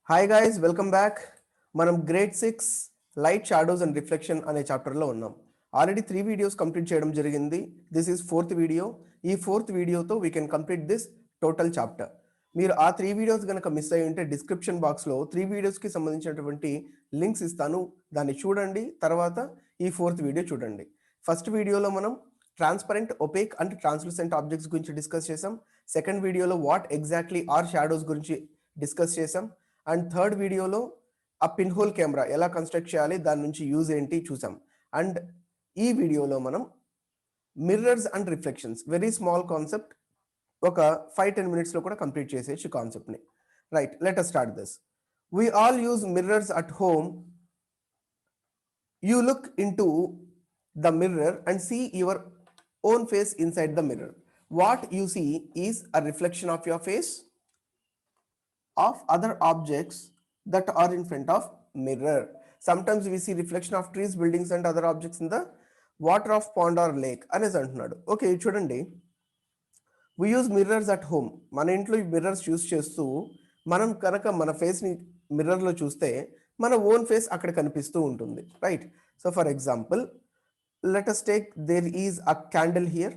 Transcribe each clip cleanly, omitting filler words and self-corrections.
Hi guys, welcome back. మనం grade 6 light shadows and reflection అనే చాప్టర్లో ఉన్నాం. ఆల్రెడీ 3 వీడియోస్ కంప్లీట్ చేయడం జరిగింది. This is 4th video. ఈ 4th వీడియోతో we can complete this total chapter. మీరు ఆ 3 వీడియోస్ కనుక మిస్ అయ్యి ఉంటే డిస్క్రిప్షన్ బాక్స్లో 3 వీడియోస్కి సంబంధించినటువంటి లింక్స్ ఇస్తాను. దాన్ని చూడండి. తర్వాత ఈ 4th వీడియో చూడండి. ఫస్ట్ వీడియోలో మనం transparent, opaque and translucent objects గురించి డిస్కస్ చేసాం. సెకండ్ వీడియోలో వాట్ ఎగ్జాక్ట్లీ ఆర్ షాడోస్ గురించి డిస్కస్ చేసాం. అండ్ థర్డ్ వీడియోలో ఆ పిన్ హోల్ కెమెరా ఎలా కన్స్ట్రక్ట్ చేయాలి, దాని నుంచి యూజ్ ఏంటి చూసాం. అండ్ ఈ వీడియోలో మనం mirrors and reflections, very small concept, ఒక 5-10 మినిట్స్లో కూడా కంప్లీట్ చేసేసి కాన్సెప్ట్ని. Right, let us start this. We all use mirrors at home. You look into the mirror and see your own face inside the mirror. What you see is a reflection of your face of other objects that are in front of mirror. Sometimes we see reflection of trees, buildings and other objects in the water of pond or lake అనేసి అంటున్నాడు. Okay, చూడండి, we use mirrors at home. మన ఇంట్లో mirrors use చేస్తూ మనం కనుక మన ఫేస్ని మిర్రర్లో చూస్తే మన ఓన్ ఫేస్ అక్కడ కనిపిస్తూ ఉంటుంది. Right, so for example let us take, there is a candle here.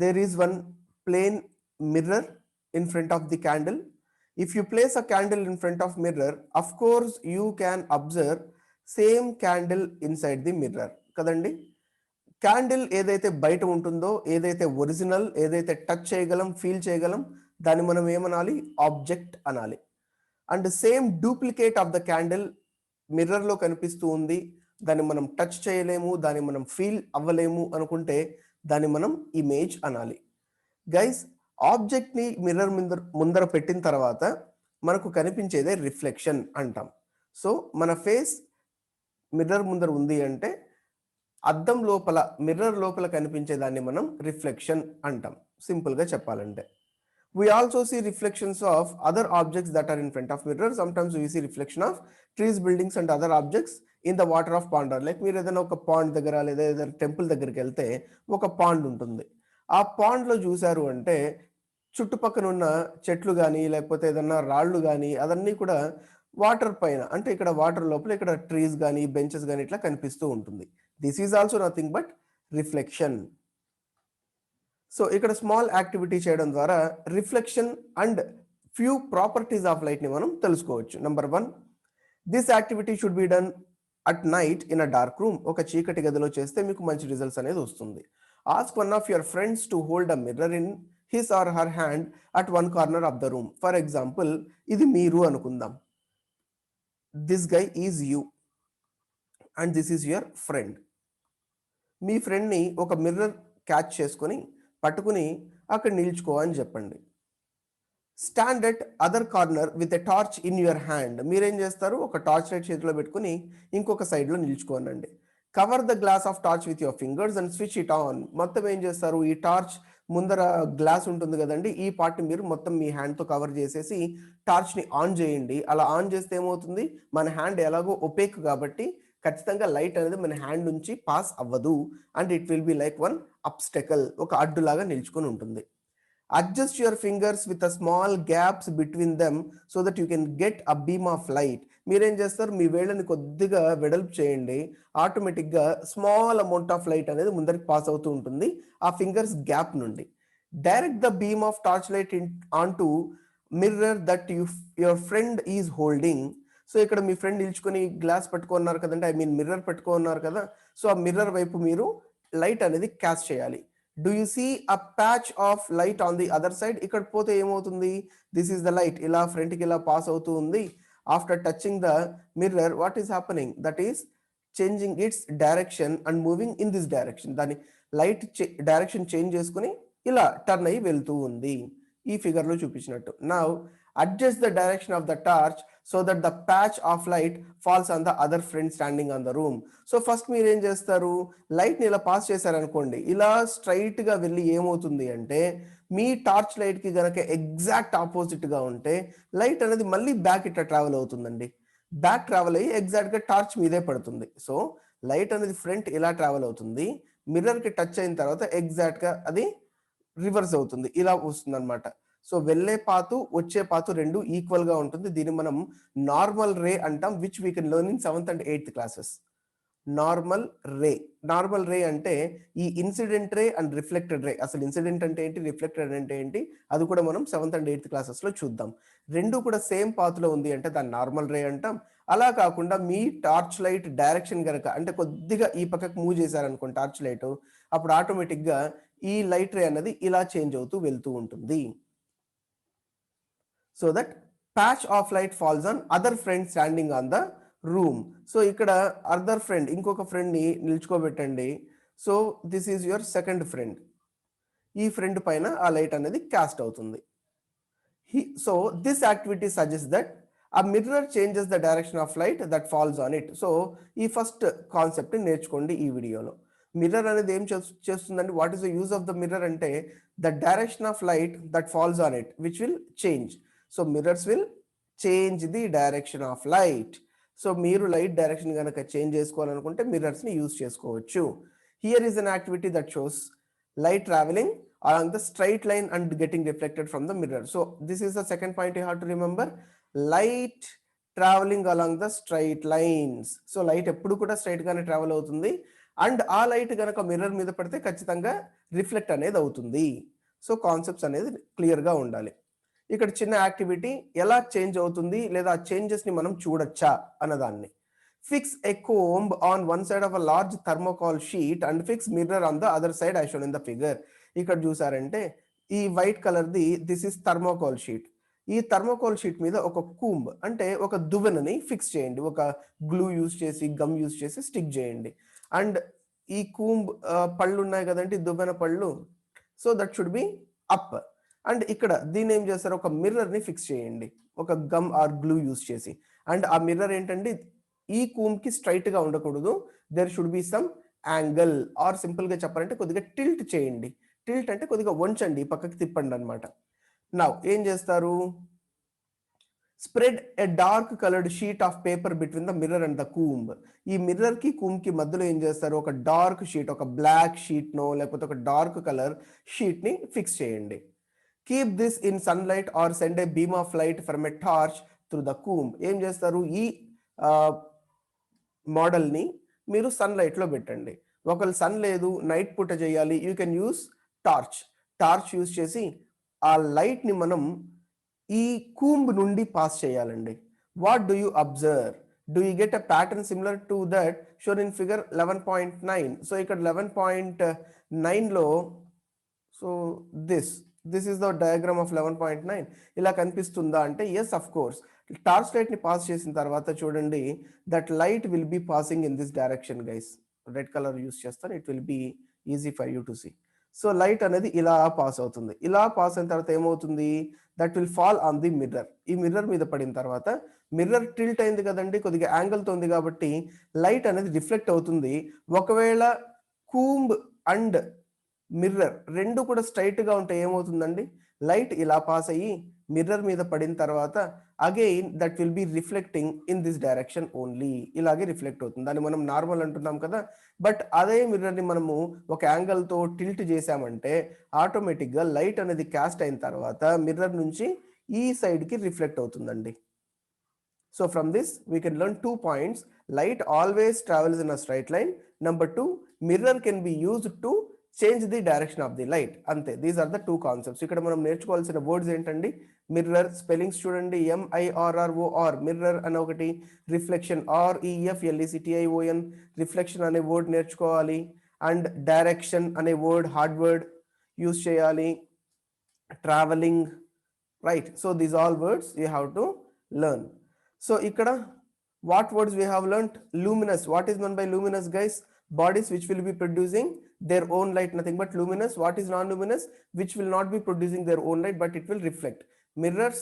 There is one plain mirror in front of the candle. If you place a candle in front of mirror, of course you can observe same candle inside the mirror కదండి. Candle ఏదైతే బయట ఉంటుందో, ఏదైతే original, ఏదైతే touch చేయగలం, feel చేయగలం, దాన్ని మనం ఏమనాలి? ఆబ్జెక్ట్ అనాలి. And same duplicate of the candle మిర్రర్లో కనిపిస్తూ ఉంది, దాన్ని మనం టచ్ చేయలేము, దాన్ని మనం ఫీల్ అవ్వలేము అనుకుంటే దాన్ని మనం ఇమేజ్ అనాలి. గైస్, ఆబ్జెక్ట్ని మిర్రర్ ముందర పెట్టిన తర్వాత మనకు కనిపించేదే రిఫ్లెక్షన్ అంటాం. సో మన ఫేస్ మిర్రర్ ముందర ఉంది అంటే అద్దం లోపల, మిర్రర్ లోపల కనిపించేదాన్ని మనం రిఫ్లెక్షన్ అంటాం, సింపుల్గా చెప్పాలంటే. We also see reflections of other objects that are in front of mirror. Sometimes we see reflection of trees, buildings and other objects in the water of pond or lake. మీరు ఏదైనా ఒక pond దగ్గర లేదా ఏదైనా temple దగ్గరికి వెళ్తే ఒక pond ఉంటుంది. ఆ పాండ్లో చూశారు అంటే చుట్టుపక్కల ఉన్న చెట్లు కానీ లేకపోతే ఏదన్నా రాళ్ళు కానీ అదన్నీ కూడా వాటర్ పైన, అంటే ఇక్కడ వాటర్ లోపల ఇక్కడ ట్రీస్ కానీ బెంచెస్ కానీ ఇట్లా కనిపిస్తూ ఉంటుంది. This is also nothing but reflection. So ఇక్కడ స్మాల్ యాక్టివిటీ చేయడం ద్వారా reflection and few properties of లైట్ని మనం తెలుసుకోవచ్చు. Number 1, this activity should be done at night in a dark room. ఒక చీకటి గదిలో చేస్తే మీకు మంచి రిజల్ట్స్ అనేది వస్తుంది. Ask one of your friends to hold a mirror in his or her hand at one corner of the room. For example, ఇది మీరు అనుకుందాం. This guy is you and this is your friend. మీ ఫ్రెండ్ని ఒక mirror catch చేసుకొని పట్టుకుని అక్కడ నిల్చుకో అని చెప్పండి. Stand at other corner with a torch in your hand. మీరేం చేస్తారు? ఒక టార్చ్ లైట్ చేతిలో పెట్టుకుని ఇంకొక సైడ్లో నిల్చుకోనండి. Cover the glass of torch with your fingers and switch it on. మొత్తం ఏం చేస్తారు? ఈ టార్చ్ ముందర గ్లాస్ ఉంటుంది కదండి, ఈ పార్ట్ని మీరు మొత్తం మీ హ్యాండ్తో కవర్ చేసేసి టార్చ్ని ఆన్ చేయండి. అలా ఆన్ చేస్తే ఏమవుతుంది? మన హ్యాండ్ ఎలాగో ఒపేక్ కాబట్టి ఖచ్చితంగా లైట్ అనేది మన హ్యాండ్ నుంచి పాస్ అవ్వదు. And it will be like one obstacle, ఒక అడ్డులాగా నిల్చుకొని ఉంటుంది. Adjust your fingers with a small gaps between them so that you can get a beam of light. మీరేం చేస్తారు? మీ వేళ్ళని కొద్దిగా వెడల్పు చేయండి. ఆటోమేటిక్గా స్మాల్ అమౌంట్ ఆఫ్ లైట్ అనేది ముందరికి పాస్ అవుతూ ఉంటుంది ఆ ఫింగర్స్ గ్యాప్ నుండి. Direct the beam of torch light on to mirror that your friend is holding. So ఇక్కడ మీ ఫ్రెండ్ నిల్చుకొని గ్లాస్ పట్టుకున్నారు కదండి, ఐ మీన్ మిర్రర్ పెట్టుకున్నారు కదా. సో ఆ మిర్రర్ వైపు మీరు లైట్ అనేది క్యాస్ట్ చేయాలి. Do you see a patch of light on the other side? ఇక్కడ పోతే ఏమవుతుంది? దిస్ ఈస్ ద లైట్, ఇలా ఫ్రంట్కి ఇలా పాస్ అవుతూ ఉంది. After touching the mirror, what is happening? That is changing it's direction and moving in this direction. దాని light direction change చేసుకుని ఇలా టర్న్ అయ్యి వెళ్తూ ఉంది, ఈ ఫిగర్లో చూపించినట్టు. Now adjust the direction of the torch so that the patch of light falls on the other friend standing on the room. So first మీరు ఏం చేస్తారు? లైట్ని ఇలా పాస్ చేశారనుకోండి, ఇలా స్ట్రైట్గా వెళ్ళి ఏమవుతుంది అంటే మీ టార్చ్ లైట్కి కనుక ఎగ్జాక్ట్ ఆపోజిట్గా ఉంటే లైట్ అనేది మళ్ళీ బ్యాక్ ఇట్లా ట్రావెల్ అవుతుందండి. బ్యాక్ ట్రావెల్ అయ్యి ఎగ్జాక్ట్గా టార్చ్ మీదే పడుతుంది. సో లైట్ అనేది ఫ్రంట్ ఇలా ట్రావెల్ అవుతుంది, మిర్రర్కి టచ్ అయిన తర్వాత ఎగ్జాక్ట్గా అది రివర్స్ అవుతుంది, ఇలా వస్తుంది అనమాట. సో వెళ్ళే పాతు వచ్చే పాతు రెండు ఈక్వల్ గా ఉంటుంది. దీన్ని మనం నార్మల్ రే అంటాం, which we can learn in 7th and 8th classes. Normal ray. Normal ray అంటే ఈ incident ray and reflected ray. అసలు ఇన్సిడెంట్ అంటే ఏంటి, రిఫ్లెక్టెడ్ అంటే ఏంటి, అది కూడా మనం 7th and 8th క్లాసెస్ లో చూద్దాం. రెండు కూడా సేమ్ పాత్ లో ఉంది అంటే దాన్ని నార్మల్ రే అంటాం. అలా కాకుండా మీ టార్చ్ లైట్ డైరెక్షన్ కనుక అంటే కొద్దిగా ఈ పక్కకు మూవ్ చేశారనుకోండి టార్చ్ లైట్, అప్పుడు ఆటోమేటిక్ గా ఈ లైట్ రే అనేది ఇలా చేంజ్ అవుతూ వెళ్తూ ఉంటుంది. So that patch of light falls on other friend standing on the room. So ఇక్కడ అదర్ ఫ్రెండ్, ఇంకొక ఫ్రెండ్ ని నిల్చుకోబెట్టండి. So this is your second friend. ఈ ఫ్రెండ్ పైన ఆ లైట్ అనేది కాస్ట్ అవుతుంది. So this activity suggest that a mirror changes the direction of light that falls on it. So ఈ ఫస్ట్ కాన్సెప్ట్ నేర్చుకోండి ఈ వీడియోలో. మిర్రర్ అనేది ఏం చేస్తుందండి, what is the use of the mirror అంటే the direction of light that falls on it which will change. So mirrors will change the direction of light. So మీరు light direction కనుక change చేసుకోవాలనుకుంటే mirrors ని use చేసుకోవచ్చు. Here is an activity that shows light traveling along the straight line and getting reflected from the mirror. So this is the second point you have to remember, light traveling along the straight lines. So light ఎప్పుడు కూడా straight గానే travel అవుతుంది and ఆ light కనుక mirror మీద పడితే ఖచ్చితంగా reflect అనేది అవుతుంది. సో కాన్సెప్ట్స్ అనేది క్లియర్ గా ఉండాలి. ఇక్కడ చిన్న యాక్టివిటీ, ఎలా చేంజ్ అవుతుంది లేదా ఆ చేంజెస్ ని మనం చూడొచ్చా అన్నదాన్ని. Fix a comb on one side of a large thermocol sheet and fix mirror on the other side as shown in the figure. ఇక్కడ చూసారంటే ఈ white colour the this is thermocol sheet. ఈ thermocol sheet మీద ఒక comb అంటే ఒక దువ్వెనని fix చేయండి. ఒక గ్లూ యూస్ చేసి గమ్ యూస్ చేసి స్టిక్ చేయండి. అండ్ ఈ కూంబ్ పళ్ళు ఉన్నాయి కదండి, దువ్వెన పళ్ళు. So that should be up. And ఇక్కడ దీన్ని ఏం చేస్తారు, ఒక మిర్రర్ ని ఫిక్స్ చేయండి ఒక గమ్ ఆర్ గ్లూ యూస్ చేసి. అండ్ ఆ మిర్రర్ ఏంటండి, ఈ కూమ్ కి స్ట్రైట్ గా ఉండకూడదు, there should be some angle or simple గా చెప్పాలంటే కొద్దిగా టిల్ట్ చేయండి. టిల్ట్ అంటే కొద్దిగా వంచండి, పక్కకి తిప్పండి అనమాట. నౌ ఏం చేస్తారు, spread a dark coloured sheet of paper between the mirror and the comb. ఈ మిర్రర్ కి కూంబ్ కి మధ్యలో ఏం చేస్తారు, ఒక డార్క్ షీట్, ఒక బ్లాక్ షీట్ నో లేకపోతే ఒక డార్క్ కలర్ షీట్ ని ఫిక్స్ చేయండి. Keep this in sunlight or send a beam of light from a torch through the comb. ఏం చేస్తారు, ఈ మోడల్ని మీరు సన్లైట్ లో పెట్టండి. ఒకవేళ సన్ లేదు, నైట్ పూట చేయాలి, you can use torch. Torch use చేసి ఆ లైట్ ని మనం ఈ కూంబ్ నుండి పాస్ చేయాలండి. What do you observe, do you get a pattern similar to that shown in figure 11.9. So ఇక్కడ 11.9 లో so this is the diagram of 11.9 ఇలా కనిపిస్తుందా అంటే yes of course. Torch light ని పాస్ చేసిన తర్వాత చూడండి, that light will be passing in this direction guys. Red colour use చేస్తాను, it will be easy for you to see. So light అనేది ఇలా పాస్ అవుతుంది. ఇలా పాస్ అయిన తర్వాత ఏమవుతుంది, that will fall on the mirror. ఈ మిర్రర్ మీద పడిన తర్వాత మిర్రర్ టిల్ట్ అయింది కదండి, కొద్దిగా యాంగిల్ తో ఉంది కాబట్టి లైట్ అనేది రిఫ్లెక్ట్ అవుతుంది. ఒకవేళ కూంబ్ అండ్ మిర్రర్ రెండు కూడా స్ట్రైట్ గా ఉంటే ఏమవుతుందండి, లైట్ ఇలా పాస్ అయ్యి మిర్రర్ మీద పడిన తర్వాత again that will be reflecting in this direction only. ఇలాగే రిఫ్లెక్ట్ అవుతుంది. దాన్ని మనం నార్మల్ అంటున్నాం కదా, బట్ అదే మిర్రర్ ని మనము ఒక యాంగిల్ తో టిల్ట్ చేసామంటే ఆటోమేటిక్ గా లైట్ అనేది కాస్ట్ అయిన తర్వాత మిర్రర్ నుంచి ఈ సైడ్ కి రిఫ్లెక్ట్ అవుతుందండి. So from this we can learn 2 points. Light always travels in a straight line. Number 2, mirror can be used to change the direction of the light. అంతే, these are the 2 concepts. ఇక్కడ మనం నేర్చుకోవాల్సిన words ఏంటండి, mirror spellings చూడండి, MIRROR mirror అనే ఒకటి, reflection REFLECTION reflection అనే word నేర్చుకోవాలి. అండ్ డైరెక్షన్ అనే వర్డ్ హార్డ్ వర్డ్ యూస్ చేయాలి. Travelling, right. So these all words you have to learn. So ఇక్కడ what words we have learnt, luminous. What is meant by luminous guys, bodies which will be producing their own light, nothing but luminous. What is non-luminous, which will not be producing their own light but it will reflect. Mirrors,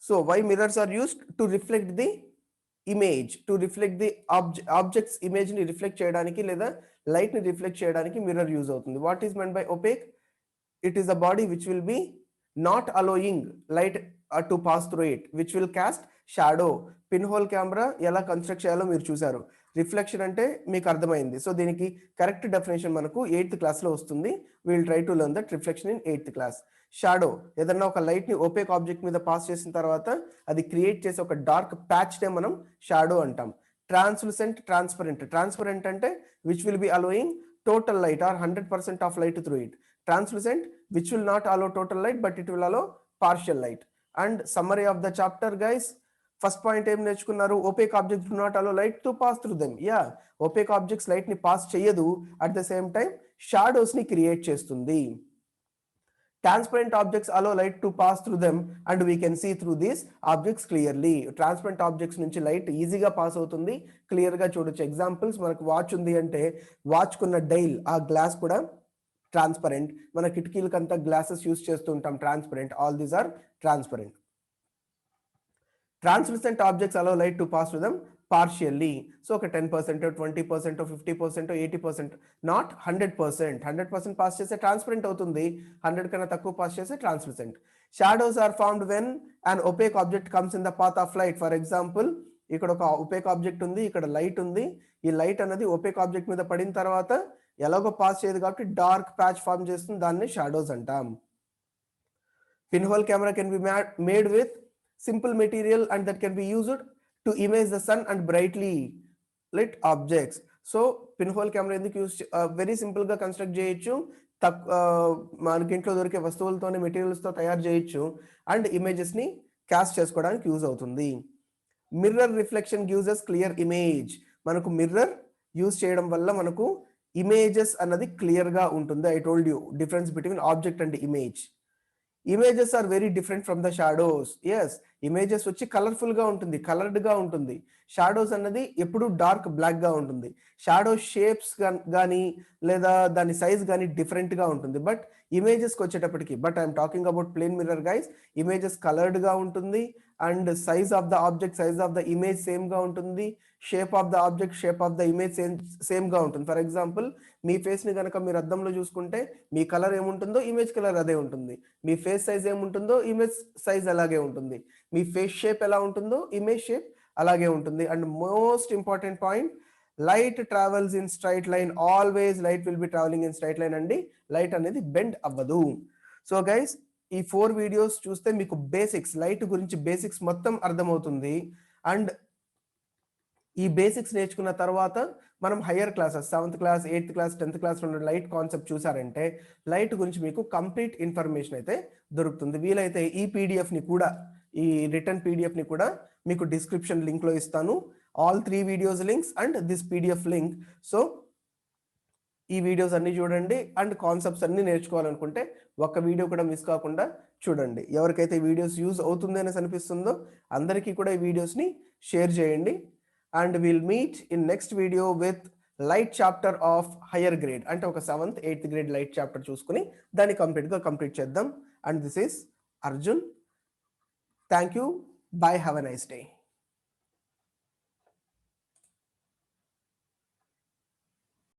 so why mirrors are used, to reflect the image, to reflect the objects image ni reflect cheyadaniki leda light ni reflect cheyadaniki mirror use avutundi. What is meant by opaque, it is a body which will be not allowing light to pass through it, which will cast shadow. Pin hole camera ఎలా construct చేయాలో మీరు చూసారు. Reflection అంటే మీకు అర్థమైంది. So దీనికి correct definition మనకు 8th class లో వస్తుంది. Will try to learn that reflection in 8th class. Shadow ఏదన్నా ఒక లైట్ని ఓపేక్ ఆబ్జెక్ట్ మీద పాస్ చేసిన తర్వాత అది క్రియేట్ చేసే ఒక డార్క్ ప్యాచ్నే మనం షాడో అంటాం. Translucent, transparent. ట్రాన్స్పరెంట్ అంటే which will be allowing total light or 100% of light through it. Translucent, which will not allow total light but it will allow partial light. And summary of the chapter, guys. First point em nechukunnaru, opaque objects do not allow light to pass through them. Yeah, opaque objects light ni pass cheyadu, at the same time shadows ni create chestundi. Transparent objects allow light to pass through them and we can see through these objects clearly. Transparent objects nunchi light easy ga pass avutundi, clear ga chudochu. Examples, manaku watch undi ante watch kunna dial aa glass kuda transparent, mana kitkilkanta glasses use chestuntam transparent. All these are transparent. Translucent objects allow light to pass through them partially. So okay, 10% or 20% or 50% or 80%, not 100%. 100% pass chese transparent avutundi, 100 kana takku pass chese translucent. Shadows are formed when an opaque object comes in the path of light. For example, ఇక్కడ ఒక opaque object ఉంది, ఇక్కడ light ఉంది. ఈ light అనేది opaque object మీద పడిన తర్వాత ఎలాగో పాస్ చేయదు కాబట్టి డార్క్ ప్యాచ్ ఫామ్ చేస్తుంది, దాన్ని షాడోస్ అంటాం. Pinhole camera can be made with simple material and that can be used to image the sun and brightly lit objects. So pinhole camera ఎందుకు యూస్ వెరీ సింపుల్ గా construct చేయొచ్చు, మనకి ఇంట్లో దొరికే వస్తువులతోనే మెటీరియల్స్తో తయారు చేయొచ్చు అండ్ ఇమేజెస్ని క్యాస్ట్ చేసుకోవడానికి యూజ్ అవుతుంది. Mirror reflection gives us clear image. మనకు మిర్రర్ యూజ్ చేయడం వల్ల మనకు ఇమేజెస్ అన్నది క్లియర్గా ఉంటుంది. I told you difference between object and image. Images are very different from the shadows. Yes, images వచ్చి కలర్ఫుల్ గా ఉంటుంది, కలర్డ్ గా ఉంటుంది. షాడోస్ అన్నది ఎప్పుడు డార్క్ బ్లాక్ గా ఉంటుంది. షాడో షేప్స్ కానీ లేదా దాని సైజ్ కానీ డిఫరెంట్ గా ఉంటుంది. బట్ ఇమేజెస్కి వచ్చేటప్పటికి, but I'm talking about plane mirror guys, images coloured గా ఉంటుంది and size of the object, size of the image same గా ఉంటుంది. Shape of the object, shape of the image same గా ఉంటుంది. ఫర్ ఎగ్జాంపుల్, మీ ఫేస్ ని కనుక మీరు అద్దంలో చూసుకుంటే మీ కలర్ ఏముంటుందో ఇమేజ్ కలర్ అదే ఉంటుంది. మీ ఫేస్ సైజ్ ఏముంటుందో ఇమేజ్ సైజ్ అలాగే ఉంటుంది. మీ ఫేస్ షేప్ ఎలా ఉంటుందో ఇమేజ్ షేప్ అలాగే ఉంటుంది. And most important point, light travels in straight line. Always light will be travelling in straight line అండి. లైట్ అనేది బెండ్ అవ్వదు. సో గైస్, ఈ 4 వీడియోస్ చూస్తే మీకు బేసిక్స్, లైట్ గురించి బేసిక్స్ మొత్తం అర్థమవుతుంది. అండ్ ఈ బేసిక్స్ నేర్చుకున్న తర్వాత మనం higher classes 7th class, 8th class, 10th class లో లైట్ కాన్సెప్ట్ చూసారంటే లైట్ గురించి మీకు కంప్లీట్ ఇన్ఫర్మేషన్ అయితే దొరుకుతుంది. వీలైతే ఈ పీడిఎఫ్ ని కూడా, ఈ రిటర్న్ పీడిఎఫ్ ని కూడా మీకు డిస్క్రిప్షన్ లింక్ లో ఇస్తాను. All 3 videos links and this PDF link. So ఈ వీడియోస్ అన్ని చూడండి అండ్ కాన్సెప్ట్స్ అన్ని నేర్చుకోవాలనుకుంటే ఒక్క వీడియో కూడా మిస్ కాకుండా చూడండి. ఎవరికైతే వీడియోస్ యూజ్ అవుతుంది అని అనిపిస్తుందో అందరికీ కూడా ఈ వీడియోస్ని షేర్ చేయండి. And will meet in next video with light chapter of higher grade. అంటే ఒక 7th, 8th grade light chapter చూసుకుని దాన్ని కంప్లీట్ చేద్దాం. And this is Arjun. Thank you. By. Have a nice day.